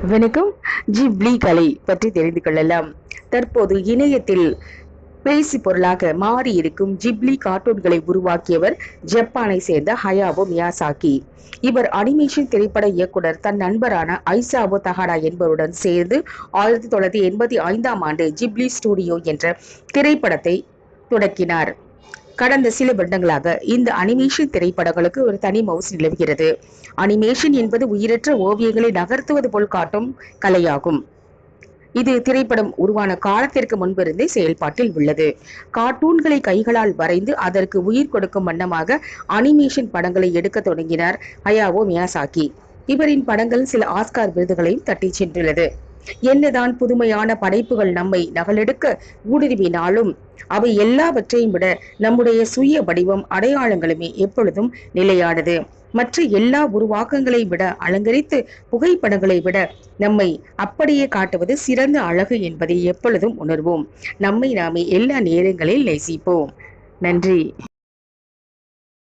வணக்கம். ஜிப்லி கலை பற்றி தெரிந்து கொள்ளலாம். தற்போது இணையத்தில் பேசி பொருளாக மாறி இருக்கும் ஜிப்லி கார்ட்டூன்களை உருவாக்கியவர் ஜப்பானை சேர்ந்த ஹயாவோ மியாசாகி. இவர் அனிமேஷன் திரைப்பட இயக்குனர் தன் நண்பரான ஐசாவோ தஹாடா என்பவருடன் சேர்ந்து 1985ஆம் ஆண்டு ஜிப்லி ஸ்டுடியோ என்ற திரைப்படத்தை தொடக்கினார். கடந்த சில வருடங்களாக இந்த அனிமேஷன் திரைப்படங்களுக்கு ஒரு தனி மவுஸ் நிலவுகிறது. அனிமேஷன் என்பது உயிரற்ற ஓவியங்களை நகர்த்துவது போல் காட்டும் கலையாகும். இது திரைப்படம் உருவான காலத்திற்கு முன்பிருந்தே செயல்பாட்டில் உள்ளது. கார்ட்டூன்களை கைகளால் வரைந்து அதற்கு உயிர் கொடுக்கும் வண்ணமாக அனிமேஷன் படங்களை எடுக்க தொடங்கினார் ஹயாவோ மியாசாகி. இவரின் படங்கள் சில ஆஸ்கார் விருதுகளையும் தட்டி சென்றுள்ளது. என்னதான் புதுமையான படைப்புகள் நம்மை நகலெடுக்க ஊடுருவினாலும் அவை எல்லாவற்றையும் விட நம்முடைய சுய வடிவம் அடையாளங்களுமே எப்பொழுதும் நிலையானது. மற்ற எல்லா உருவாக்கங்களை விட அலங்கரித்து புகைப்படங்களை விட நம்மை அப்படியே காட்டுவது சிறந்த அழகு என்பதை எப்பொழுதும் உணர்வோம். நம்மை நாமே எல்லா நேரங்களில் நேசிப்போம். நன்றி.